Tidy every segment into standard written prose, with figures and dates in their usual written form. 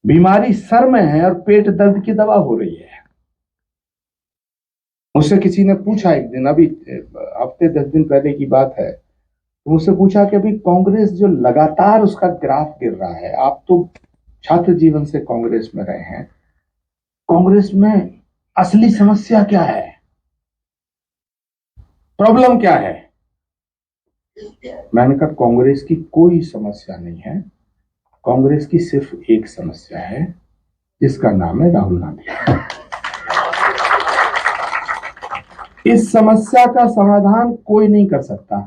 बीमारी सर में है और पेट दर्द की दवा हो रही है। मुझसे किसी ने पूछा एक दिन, अभी हफ्ते 10 दिन पहले की बात है, तो मुझसे पूछा कि अभी कांग्रेस जो लगातार उसका ग्राफ गिर रहा है, आप तो छात्र जीवन से कांग्रेस में रहे हैं, कांग्रेस में असली समस्या क्या है, प्रॉब्लम क्या है? मैंने कहा कांग्रेस की कोई समस्या नहीं है, कांग्रेस की सिर्फ एक समस्या है जिसका नाम है राहुल गांधी। इस समस्या का समाधान कोई नहीं कर सकता,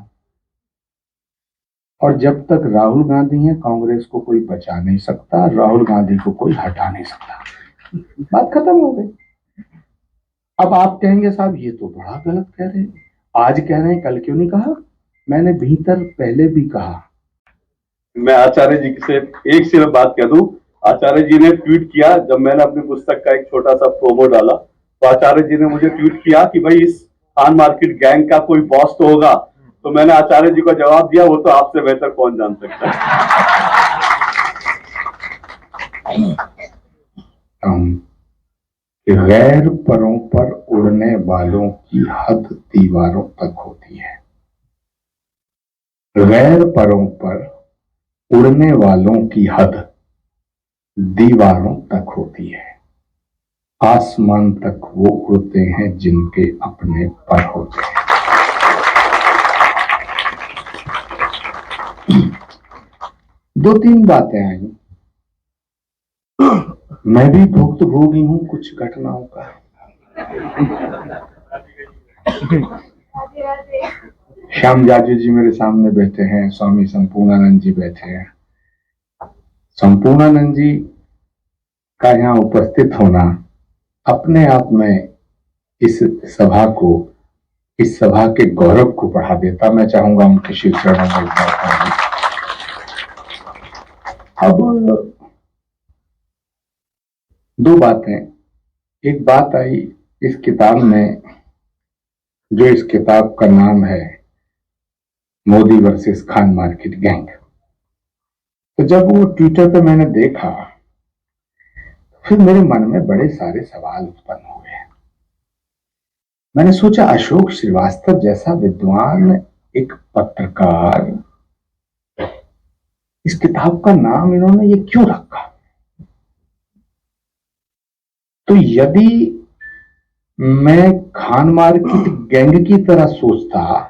और जब तक राहुल गांधी है कांग्रेस को कोई बचा नहीं सकता, राहुल गांधी को कोई हटा नहीं सकता। बात खत्म हो गई। अब आप कहेंगे साहब ये तो बड़ा गलत कह रहे हैं, आज कह रहे हैं कल क्यों नहीं कहा? मैंने भीतर पहले भी कहा। मैं आचार्य जी से एक सिर्फ बात कह दूं, आचार्य जी ने ट्वीट किया जब मैंने अपनी पुस्तक का एक छोटा सा प्रोमो डाला, तो आचार्य जी ने मुझे ट्वीट किया कि भाई इस खान मार्केट गैंग का कोई बॉस तो होगा, तो मैंने आचार्य जी को जवाब दिया वो तो आपसे बेहतर कौन जान सकता है। गैर परों पर उड़ने वालों की हद दीवारों तक होती है। गैर परों पर उड़ने वालों की हद दीवारों तक होती है। आसमान तक वो उड़ते हैं जिनके अपने पर होते हैं। दो तीन बातें आई, मैं भी भुक्तभोगी हूं कुछ घटनाओं का। श्याम जाजू जी मेरे सामने बैठे हैं, स्वामी संपूर्णानंद जी बैठे हैं। संपूर्णानंद जी का यहाँ उपस्थित होना अपने आप में इस सभा को, इस सभा के गौरव को बढ़ा देता। मैं चाहूंगा उनके शिव चरणों में अब दो बातें। एक बात आई इस किताब में, जो इस किताब का नाम है Modi versus Khan market gang, तो जब वो ट्विटर पे मैंने देखा, फिर मेरे मन में बड़े सारे सवाल उत्पन्न हुए। मैंने सोचा अशोक श्रीवास्तव जैसा विद्वान एक पत्रकार, इस किताब का नाम इन्होंने ये क्यों रखा? तो यदि मैं खान मार्केट गैंग की तरह सोचता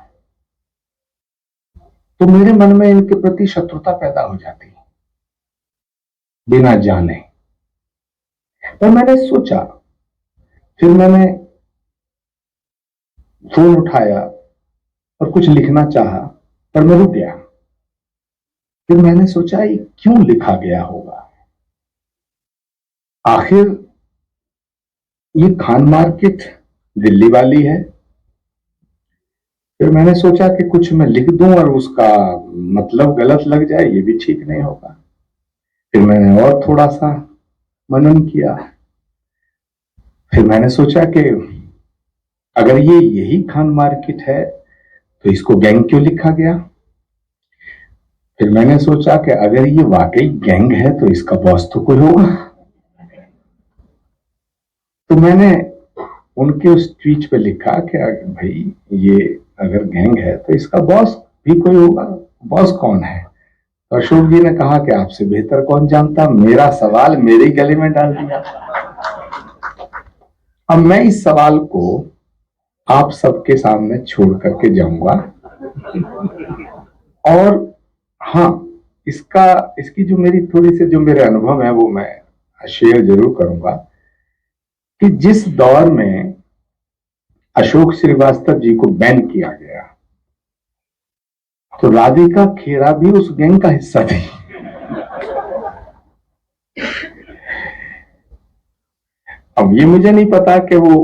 तो मेरे मन में इनके प्रति शत्रुता पैदा हो जाती बिना जाने। पर मैंने सोचा, फिर मैंने फोन उठाया और कुछ लिखना चाहा, पर मैं रुक गया। फिर मैंने सोचा ये क्यों लिखा गया होगा? आखिर ये खान मार्केट दिल्ली वाली है। फिर मैंने सोचा कि कुछ मैं लिख दूं और उसका मतलब गलत लग जाए, ये भी ठीक नहीं होगा। फिर मैंने और थोड़ा सा मनन किया। फिर मैंने सोचा कि अगर ये यही खान मार्केट है तो इसको गैंग क्यों लिखा गया? फिर मैंने सोचा कि अगर ये वाकई गैंग है तो इसका बॉस तो कोई होगा। तो मैंने उनके उस ट्वीट पे लिखा कि भाई ये अगर गैंग है तो इसका बॉस भी कोई होगा। बॉस कौन है? तो अशोक जी ने कहा कि आपसे बेहतर कौन जानता। मेरा सवाल मेरे गले में डाल दिया। अब मैं इस सवाल को आप सबके सामने छोड़ करके जाऊंगा, और हाँ, इसकी जो मेरी थोड़ी सी जो मेरे अनुभव है वो मैं शेयर जरूर करूंगा कि जिस दौर में अशोक श्रीवास्तव जी को बैन किया गया तो राधिका खेरा भी उस गैंग का हिस्सा थी। अब ये मुझे नहीं पता कि वो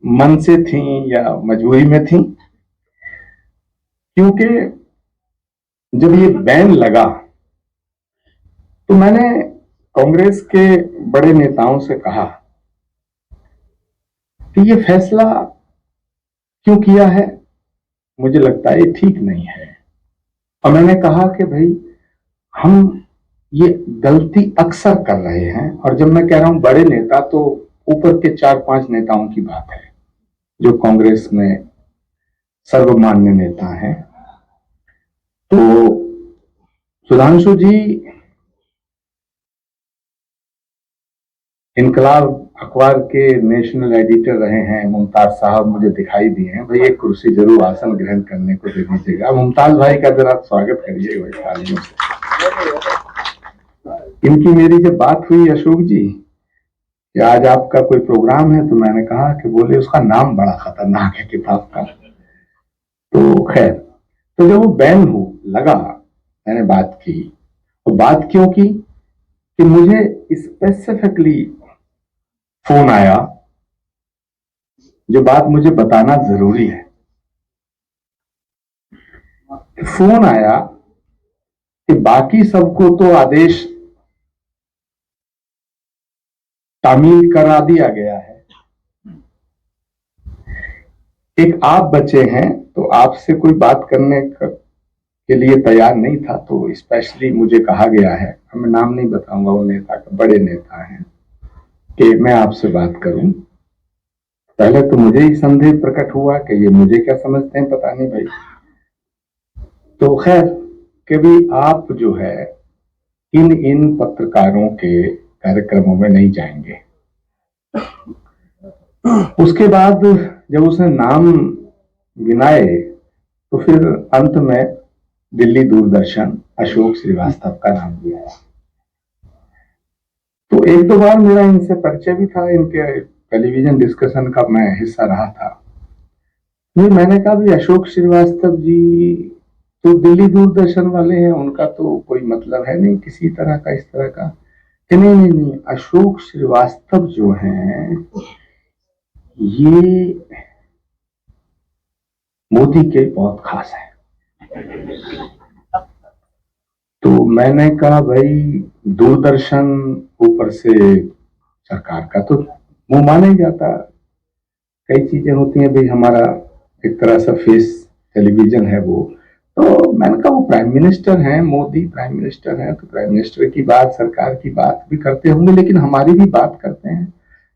मन से थी या मजबूरी में थी, क्योंकि जब ये बैन लगा तो मैंने कांग्रेस के बड़े नेताओं से कहा कि ये फैसला क्यों किया है, मुझे लगता है ये ठीक नहीं है। और मैंने कहा कि भाई हम ये गलती अक्सर कर रहे हैं। और जब मैं कह रहा हूं बड़े नेता, तो ऊपर के 4-5 नेताओं की बात है जो कांग्रेस में सर्वमान्य नेता हैं। तो सुधांशु जी इनकलाब अखबार के नेशनल एडिटर रहे हैं। मुमताज साहब मुझे दिखाई दिए हैं। भाई एक कुर्सी जरूर आसन ग्रहण करने को दे दीजिएगा। मुमताज भाई का जरा स्वागत करिए भाई तालियों से। इनकी मेरी जब बात हुई अशोक जी कि आज आपका कोई प्रोग्राम है, तो मैंने कहा कि बोले उसका नाम बड़ा खतरनाक है किताब का। तो खैर, तो जब वो बैन हो लगा, मैंने बात की। और बात क्यों की कि मुझे स्पेसिफिकली फोन आया, जो बात मुझे बताना जरूरी है। फोन आया कि बाकी सबको तो आदेश तामील करा दिया गया है, एक आप बचे हैं, तो आपसे कोई बात करने के लिए तैयार नहीं था। तो स्पेशली मुझे कहा गया है, मैं नाम नहीं बताऊंगा वो नेता का, बड़े नेता हैं, कि मैं आपसे बात करूं। पहले तो मुझे ही संदेह प्रकट हुआ कि ये मुझे क्या समझते हैं, पता नहीं भाई। तो खैर, कभी आप जो है इन पत्रकारों के कार्यक्रमों में नहीं जाएंगे। उसके बाद जब उसने नाम गिनाए, तो फिर अंत में दिल्ली दूरदर्शन अशोक श्रीवास्तव का नाम लिया। तो एक दो बार मेरा इनसे परिचय भी था, इनके टेलीविजन डिस्कशन का मैं हिस्सा रहा था। फिर मैंने कहा भी अशोक श्रीवास्तव जी तो दिल्ली दूरदर्शन वाले हैं, उनका तो कोई मतलब है नहीं किसी तरह का इस तरह का। कि नहीं नहीं नहीं, अशोक श्रीवास्तव जो हैं ये मोदी के बहुत खास है। तो मैंने कहा भाई दूरदर्शन ऊपर से सरकार का तो मुंह माना ही जाता। कई चीजें होती हैं भाई, हमारा एक तरह से फेस टेलीविजन है वो। तो मैंने कहा वो प्राइम मिनिस्टर हैं, मोदी प्राइम मिनिस्टर हैं, तो प्राइम मिनिस्टर की बात, सरकार की बात भी करते होंगे, लेकिन हमारी भी बात करते हैं।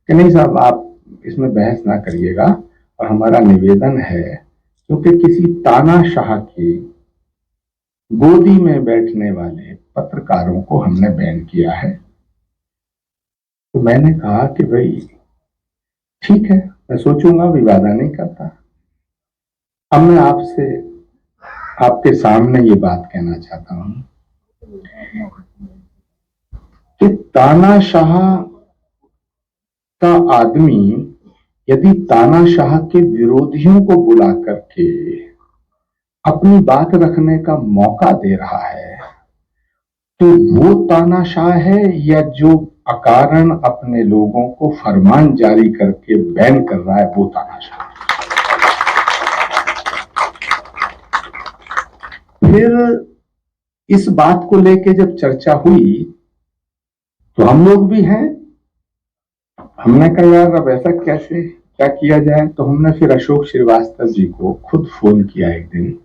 कि नहीं साहब, आप इसमें बहस ना करिएगा। और हमारा निवेदन है, क्योंकि किसी तानाशाह की गोदी में बैठने वाले पत्रकारों को हमने बैन किया है। तो मैंने कहा कि भाई ठीक है, मैं सोचूंगा, विवादा नहीं करता। अब मैं आपसे आपके सामने ये बात कहना चाहता हूं कि तानाशाह का आदमी यदि तानाशाह के विरोधियों को बुला करके अपनी बात रखने का मौका दे रहा है, तो वो तानाशाह है, या जो अकारण अपने लोगों को फरमान जारी करके बैन कर रहा है वो तानाशाह। फिर इस बात को लेके जब चर्चा हुई, तो हम लोग भी हैं, हमने कहा यार अब ऐसा कैसे क्या किया जाए। तो हमने फिर अशोक श्रीवास्तव जी को खुद फोन किया एक दिन।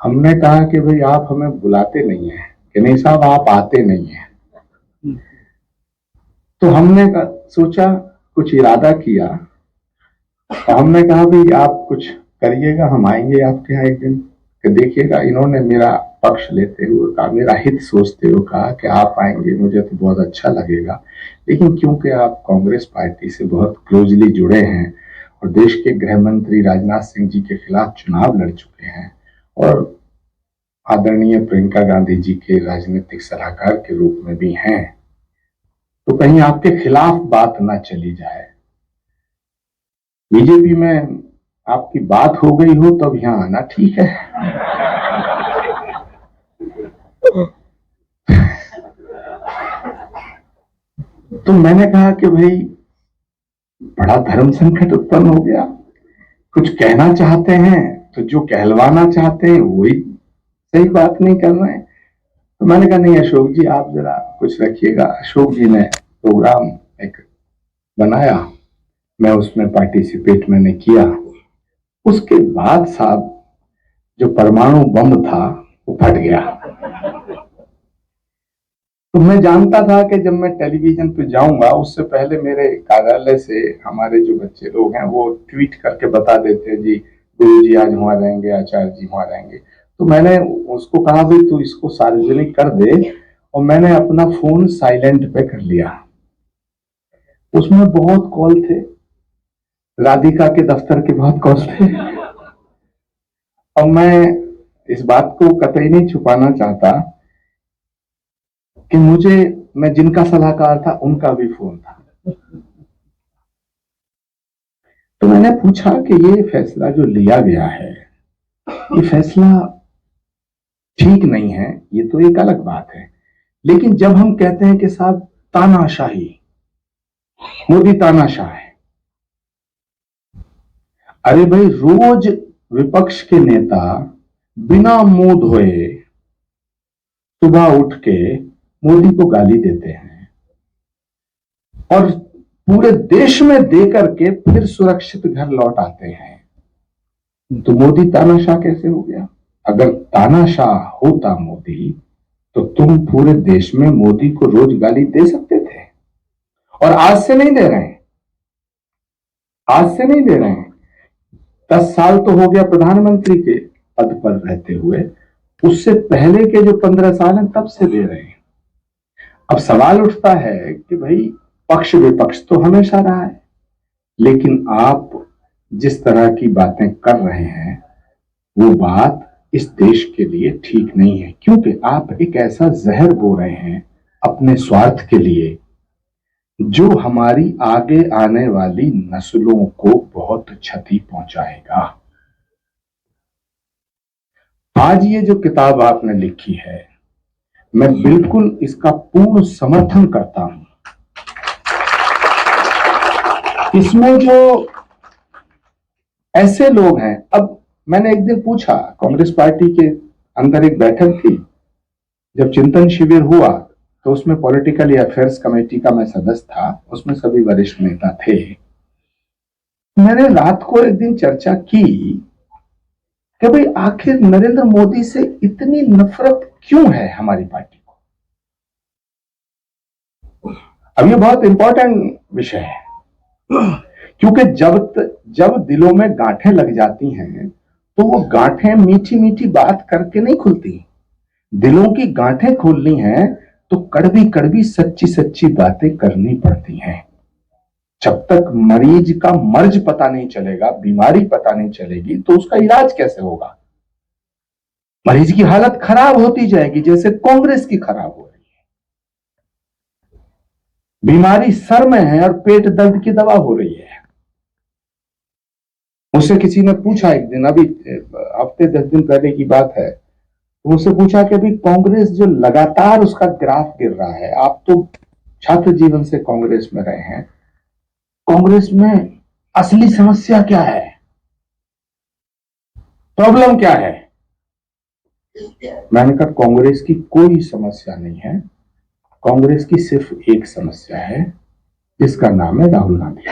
हमने कहा कि भाई आप हमें बुलाते नहीं हैं, कि नहीं साहब आप आते नहीं हैं। तो हमने सोचा, कुछ इरादा किया, तो हमने कहा भाई आप कुछ करिएगा, हम आएंगे आपके यहाँ एक दिन। कि देखिएगा, इन्होंने मेरा पक्ष लेते हुए कहा, मेरा हित सोचते हुए कहा कि आप आएंगे मुझे तो बहुत अच्छा लगेगा, लेकिन क्योंकि आप कांग्रेस पार्टी से बहुत क्लोजली जुड़े हैं और देश के गृह मंत्री राजनाथ सिंह जी के खिलाफ चुनाव लड़ चुके हैं और आदरणीय प्रियंका गांधी जी के राजनीतिक सलाहकार के रूप में भी हैं, तो कहीं आपके खिलाफ बात ना चली जाए। बीजेपी में आपकी बात हो गई हो तब यहां आना ठीक है। तो मैंने कहा कि भाई बड़ा धर्म संकट उत्पन्न हो गया, कुछ कहना चाहते हैं तो जो कहलवाना चाहते हैं वही सही बात नहीं कर रहे हैं। तो मैंने कहा नहीं अशोक जी, आप जरा कुछ रखिएगा। अशोक जी ने प्रोग्राम एक बनाया, मैं उसमें पार्टिसिपेट मैंने किया। उसके बाद साहब जो परमाणु बम था वो फट गया। तो मैं जानता था कि जब मैं टेलीविजन पे जाऊंगा उससे पहले मेरे कार्यालय से हमारे जो बच्चे लोग हैं वो ट्वीट करके बता देते हैं, जी गुरु जी आज वहां रहेंगे, आचार्य जी वहां रहेंगे। तो मैंने उसको कहा भाई तू इसको सार्वजनिक कर दे, और मैंने अपना फोन साइलेंट पे कर लिया। उसमें बहुत कॉल थे, राधिका के दफ्तर के बहुत कॉल थे। और मैं इस बात को कतई नहीं छुपाना चाहता कि मैं जिनका सलाहकार था उनका भी फोन था। तो मैंने पूछा कि ये फैसला जो लिया गया है, ये फैसला ठीक नहीं है, ये तो एक अलग बात है। लेकिन जब हम कहते हैं कि साहब तानाशाही, मोदी तानाशाह है, अरे भाई रोज विपक्ष के नेता बिना मुंह धोए सुबह उठ के मोदी को गाली देते हैं और पूरे देश में दे करके फिर सुरक्षित घर लौट आते हैं, तो मोदी तानाशाह कैसे हो गया? अगर तानाशाह होता मोदी तो तुम पूरे देश में मोदी को रोज गाली दे सकते थे। और आज से नहीं दे रहे हैं, आज से नहीं दे रहे हैं, 10 साल तो हो गया प्रधानमंत्री के पद पर रहते हुए, उससे पहले के जो 15 साल हैं तब से दे रहे हैं। अब सवाल उठता है कि भाई पक्ष विपक्ष तो हमेशा रहा है, लेकिन आप जिस तरह की बातें कर रहे हैं वो बात इस देश के लिए ठीक नहीं है, क्योंकि आप एक ऐसा जहर बो रहे हैं अपने स्वार्थ के लिए जो हमारी आगे आने वाली नस्लों को बहुत क्षति पहुंचाएगा। आज ये जो किताब आपने लिखी है, मैं बिल्कुल इसका पूर्ण समर्थन करता हूं। इसमें जो ऐसे लोग हैं, अब मैंने एक दिन पूछा, कांग्रेस पार्टी के अंदर एक बैठक थी, जब चिंतन शिविर हुआ तो उसमें पॉलिटिकल अफेयर्स कमेटी का मैं सदस्य था, उसमें सभी वरिष्ठ नेता थे। मैंने रात को एक दिन चर्चा की कि भाई आखिर नरेंद्र मोदी से इतनी नफरत क्यों है हमारी पार्टी को। अब ये बहुत इंपॉर्टेंट विषय है, क्योंकि जब दिलों में गांठें लग जाती हैं तो वो गांठें मीठी मीठी बात करके नहीं खुलती। दिलों की गांठें खोलनी है तो कड़वी कड़वी सच्ची सच्ची बातें करनी पड़ती हैं। जब तक मरीज का मर्ज पता नहीं चलेगा, बीमारी पता नहीं चलेगी, तो उसका इलाज कैसे होगा? मरीज की हालत खराब होती जाएगी, जैसे कांग्रेस की खराब हो रही है। बीमारी सर में है और पेट दर्द की दवा हो रही है। मुझसे किसी ने पूछा एक दिन, अभी हफ्ते 10 दिन पहले की बात है, मुझसे पूछा कि अभी कांग्रेस जो लगातार उसका ग्राफ गिर रहा है, आप तो छात्र जीवन से कांग्रेस में रहे हैं, कांग्रेस में असली समस्या क्या है, प्रॉब्लम क्या है? मैंने कहा कांग्रेस की कोई समस्या नहीं है, कांग्रेस की सिर्फ एक समस्या है, जिसका नाम है राहुल गांधी।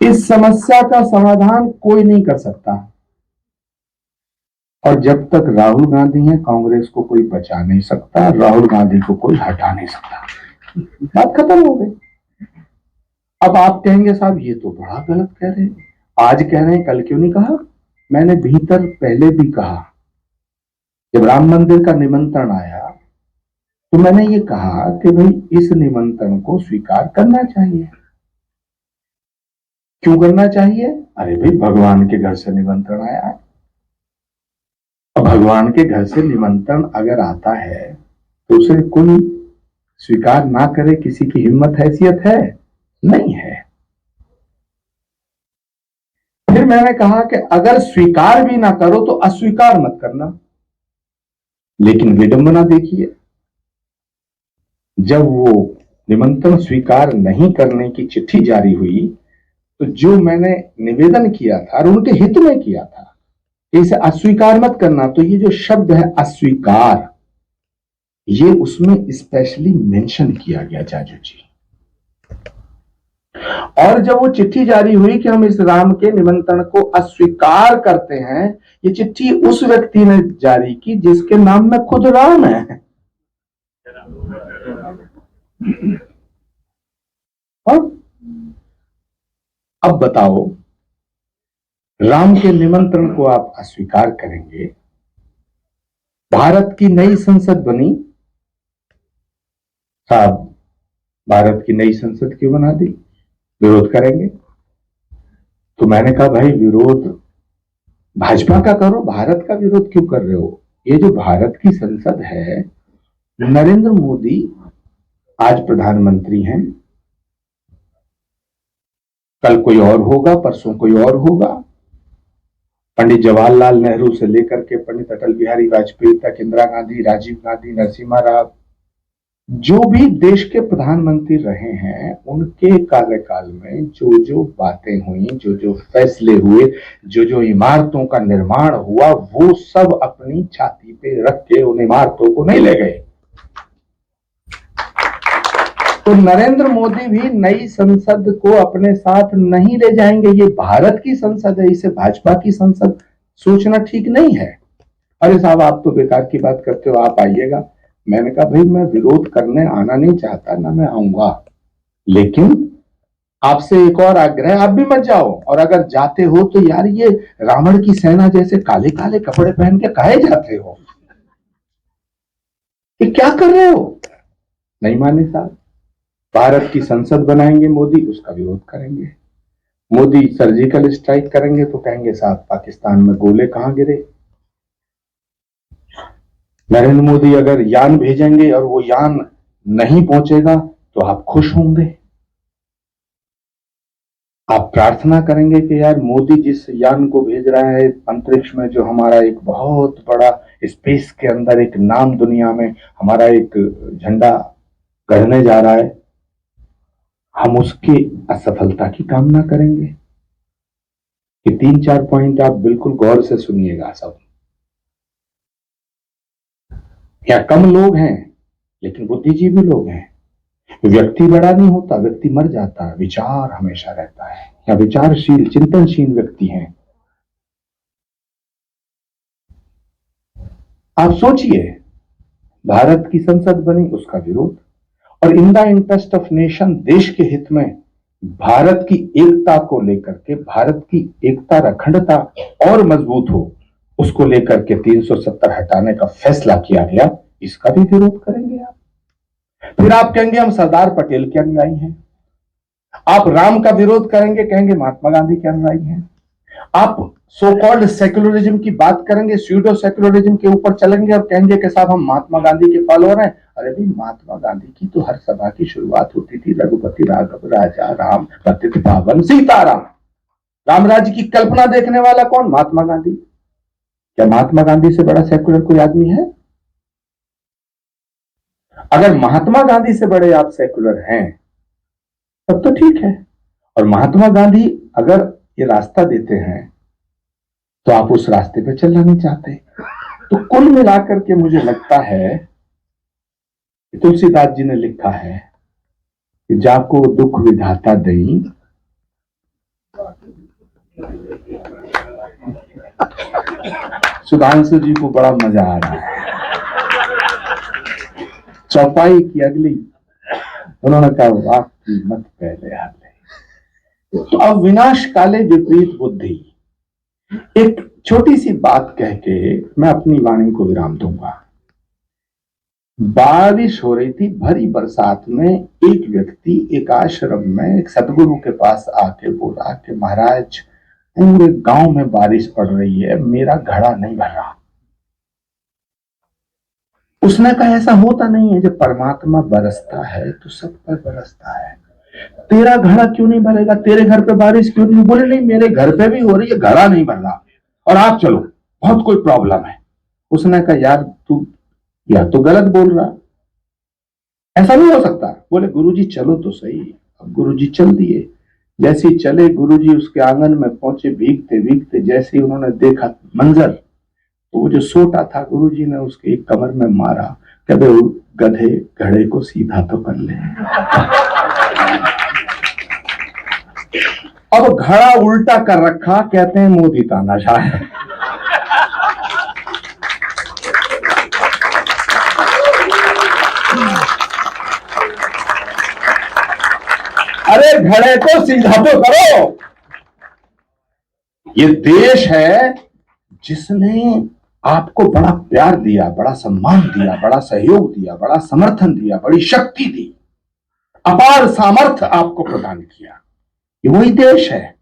इस समस्या का समाधान कोई नहीं कर सकता, और जब तक राहुल गांधी है कांग्रेस को कोई बचा नहीं सकता, राहुल गांधी को कोई हटा नहीं सकता। बात खत्म हो गई। अब आप कहेंगे साहब ये तो बड़ा गलत कह रहे हैं, आज कह रहे हैं कल क्यों नहीं कहा? मैंने भीतर पहले भी कहा, जब राम मंदिर का निमंत्रण आया तो मैंने ये कहा कि भाई इस निमंत्रण को स्वीकार करना चाहिए। क्यों करना चाहिए? अरे भाई भगवान के घर से निमंत्रण आया है, भगवान के घर से निमंत्रण अगर आता है तो उसे कोई स्वीकार ना करे, किसी की हिम्मत हैसियत है? नहीं है। फिर मैंने कहा कि अगर स्वीकार भी ना करो तो अस्वीकार मत करना। लेकिन विडंबना देखिए, जब वो निमंत्रण स्वीकार नहीं करने की चिट्ठी जारी हुई तो जो मैंने निवेदन किया था और उनके हित में किया था, इसे अस्वीकार मत करना, तो ये जो शब्द है अस्वीकार, ये उसमें स्पेशली मेंशन किया गया जाजू जी। और जब वो चिट्ठी जारी हुई कि हम इस राम के निमंत्रण को अस्वीकार करते हैं, ये चिट्ठी उस व्यक्ति ने जारी की जिसके नाम में खुद राम है। और अब बताओ, राम के निमंत्रण को आप अस्वीकार करेंगे। भारत की नई संसद बनी, साहब भारत की नई संसद क्यों बना दी, विरोध करेंगे। तो मैंने कहा भाई विरोध भाजपा का करो, भारत का विरोध क्यों कर रहे हो। ये जो भारत की संसद है, नरेंद्र मोदी आज प्रधानमंत्री हैं, कल कोई और होगा, परसों कोई और होगा। पंडित जवाहरलाल नेहरू से लेकर के पंडित अटल बिहारी वाजपेयी तक, इंदिरा गांधी, राजीव गांधी, नरसिम्हा राव, जो भी देश के प्रधानमंत्री रहे हैं, उनके कार्यकाल में जो जो बातें हुई, जो जो फैसले हुए, जो जो इमारतों का निर्माण हुआ, वो सब अपनी छाती पे रख के उन इमारतों को नहीं ले गए। तो नरेंद्र मोदी भी नई संसद को अपने साथ नहीं ले जाएंगे। ये भारत की संसद है, इसे भाजपा की संसद सोचना ठीक नहीं है। अरे साहब आप तो बेकार की बात करते हो, आप आइएगा। मैंने कहा भाई मैं विरोध करने आना नहीं चाहता, ना मैं आऊंगा, लेकिन आपसे एक और आग्रह, आप भी मत जाओ। और अगर जाते हो तो यार ये रावण की सेना जैसे काले काले कपड़े पहन के काहे जाते हो, ये क्या कर रहे हो। नहीं माने साहब, भारत की संसद बनाएंगे मोदी, उसका विरोध करेंगे। मोदी सर्जिकल स्ट्राइक करेंगे तो कहेंगे साहब पाकिस्तान में गोले कहां गिरे। नरेंद्र मोदी अगर यान भेजेंगे और वो यान नहीं पहुंचेगा तो आप खुश होंगे, आप प्रार्थना करेंगे कि यार मोदी जिस यान को भेज रहा है अंतरिक्ष में, जो हमारा एक बहुत बड़ा स्पेस के अंदर एक नाम दुनिया में हमारा एक झंडा गढ़ने जा रहा है, हम उसकी असफलता की कामना करेंगे। कि 3-4 पॉइंट आप बिल्कुल गौर से सुनिएगा सब। यहाँ कम लोग हैं लेकिन बुद्धिजीवी लोग हैं। व्यक्ति बड़ा नहीं होता, व्यक्ति मर जाता है, विचार हमेशा रहता है। या विचारशील चिंतनशील व्यक्ति हैं। आप सोचिए, भारत की संसद बनी, उसका विरोध। और in the interest of nation, देश के हित में भारत की एकता को लेकर के, भारत की एकता अखंडता और मजबूत हो, उसको लेकर के 370 हटाने का फैसला किया गया, इसका भी विरोध करेंगे आप। फिर आप कहेंगे हम सरदार पटेल के अनुयायी हैं। आप राम का विरोध करेंगे, कहेंगे महात्मा गांधी के अनुयायी हैं। आप सो कॉल्ड सेक्युलरिज्म की बात करेंगे, स्यूडो सेक्युलरिज्म के ऊपर चलेंगे और कहेंगे कि साहब हम महात्मा गांधी के फॉलोअर हैं। अरे भाई, महात्मा गांधी की तो हर सभा की शुरुआत होती थी रघुपति राघव राजा राम पतित पावन सीताराम। राम राज्य की कल्पना देखने वाला कौन? महात्मा गांधी। क्या महात्मा गांधी से बड़ा सेक्युलर कोई आदमी है? अगर महात्मा गांधी से बड़े आप सेक्युलर हैं तब तो ठीक है। और महात्मा गांधी अगर ये रास्ता देते हैं तो आप उस रास्ते पे चलना नहीं चाहते। तो कुल मिलाकर के मुझे लगता है, तुलसीदास जी ने लिखा है कि जाको दुख विधाता दई, सुधांशु जी को बड़ा मजा आ रहा है। चौपाई की अगली उन्होंने कहा वाह मत पहले हाले। तो अब विनाश काले विपरीत बुद्धि, एक छोटी सी बात कह के मैं अपनी वाणी को विराम दूंगा। बारिश हो रही थी, भरी बरसात में एक व्यक्ति एक आश्रम में एक सदगुरु के पास आके बोला कि महाराज पूरे गांव में बारिश पड़ रही है, मेरा घड़ा नहीं भर रहा। उसने कहा ऐसा होता नहीं है, जब परमात्मा बरसता है तो सब पर बरसता है, तेरा घड़ा क्यों नहीं भरेगा? तेरे घर पे बारिश क्यों नहीं? बोले नहीं, मेरे घर पे भी हो रही है, घड़ा नहीं भर रहा, और आप चलो बहुत कोई प्रॉब्लम है। उसने कहा यार तू या तो गलत बोल रहा, ऐसा नहीं हो सकता। बोले गुरुजी चलो तो सही। अब गुरुजी चल दिए। जैसे ही चले गुरुजी उसके आंगन में पहुंचे, भीगते भीगते जैसे ही उन्होंने देखा मंजर, तो वो जो सोटा था गुरुजी ने उसके एक कमर में मारा, कहते गधे घड़े को सीधा तो कर ले। अब घड़ा उल्टा कर रखा, कहते हैं मोदी तानाशाह है। अरे घड़े को सीधा तो करो। ये देश है जिसने आपको बड़ा प्यार दिया, बड़ा सम्मान दिया, बड़ा सहयोग दिया, बड़ा समर्थन दिया, बड़ी शक्ति दी, अपार सामर्थ्य आपको प्रदान किया। ये वही देश है,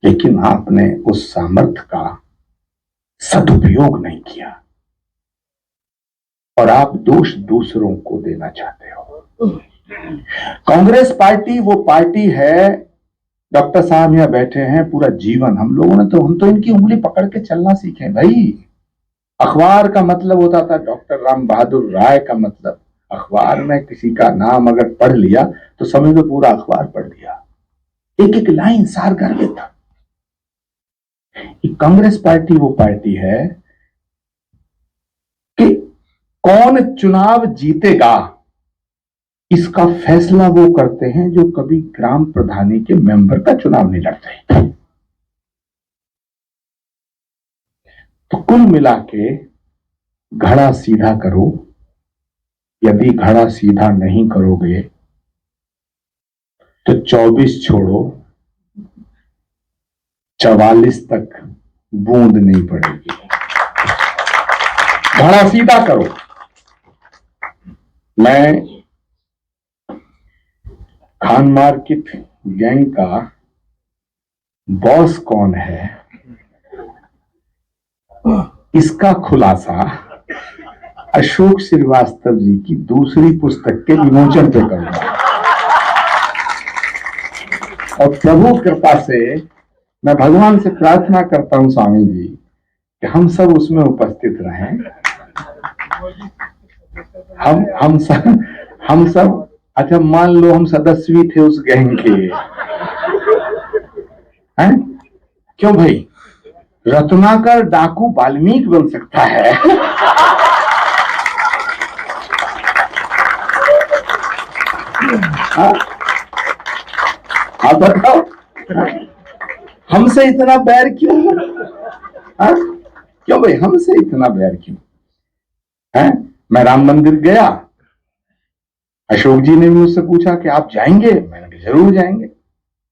लेकिन आपने उस सामर्थ्य का सदुपयोग नहीं किया और आप दोष दूसरों को देना चाहते हो। कांग्रेस पार्टी वो पार्टी है, डॉक्टर साहब यहां बैठे हैं, पूरा जीवन हम लोगों ने तो हम तो इनकी उंगली पकड़ के चलना सीखे भाई। अखबार का मतलब होता था डॉक्टर राम बहादुर राय का मतलब, अखबार में किसी का नाम अगर पढ़ लिया तो समझ लो पूरा अखबार पढ़ लिया, एक एक लाइन सार गर्भित था। कांग्रेस पार्टी वो पार्टी है कि कौन चुनाव जीतेगा इसका फैसला वो करते हैं जो कभी ग्राम प्रधानी के मेंबर का चुनाव नहीं लड़ते। तो कुल मिला के घड़ा सीधा करो, यदि घड़ा सीधा नहीं करोगे तो 24 छोड़ो 44 तक बूंद नहीं पड़ेगी। घड़ा सीधा करो। मैं खान मार्केट गैंग का बॉस कौन है इसका खुलासा अशोक श्रीवास्तव जी की दूसरी पुस्तक के विमोचन पे करूंगा और प्रभु कृपा से मैं भगवान से प्रार्थना करता हूं स्वामी जी कि हम सब उसमें उपस्थित रहें। हम सब अच्छा मान लो हम सदस्य थे उस गैंग के हैं? क्यों भाई, रत्नाकर डाकू वाल्मीकि बन सकता है। आप बताओ हमसे इतना बैर क्यों है? क्यों भाई हमसे इतना बैर क्यों है? मैं राम मंदिर गया, अशोक जी ने भी मुझसे पूछा कि आप जाएंगे, मैंने कहा जरूर जाएंगे।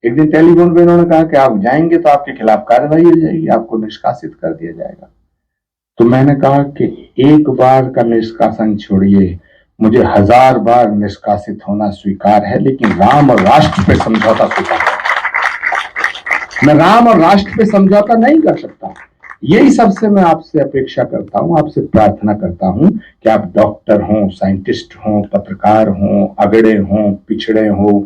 एक दिन टेलीफोन पे उन्होंने कहा कि आप जाएंगे तो आपके खिलाफ कार्रवाई हो जाएगी, आपको निष्कासित कर दिया जाएगा। तो मैंने कहा कि एक बार का निष्कासन छोड़िए, मुझे 1000 बार निष्कासित होना स्वीकार है, लेकिन राम और राष्ट्र पे समझौता स्वीकार है। मैं राम और राष्ट्र पे समझौता नहीं कर सकता। यही सबसे मैं आपसे अपेक्षा करता हूं, आपसे प्रार्थना करता हूं कि आप डॉक्टर हों, साइंटिस्ट हों, पत्रकार हों, अगड़े हों, पिछड़े हों,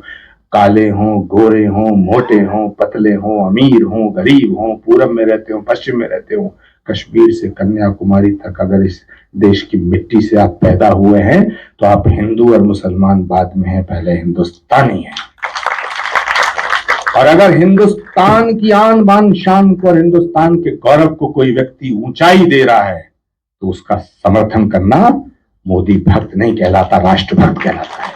काले हों, गोरे हों, मोटे हों, पतले हों, अमीर हों, गरीब हों, पूरब में रहते हो, पश्चिम में रहते हो, कश्मीर से कन्याकुमारी तक अगर इस देश की मिट्टी से आप पैदा हुए हैं तो आप हिंदू और मुसलमान बाद में हैं, पहले हिंदुस्तानी हैं। और अगर हिंदुस्तान की आन बान शान को और हिंदुस्तान के गौरव को कोई व्यक्ति ऊंचाई दे रहा है तो उसका समर्थन करना मोदी भक्त नहीं कहलाता, राष्ट्र भक्त कहलाता है।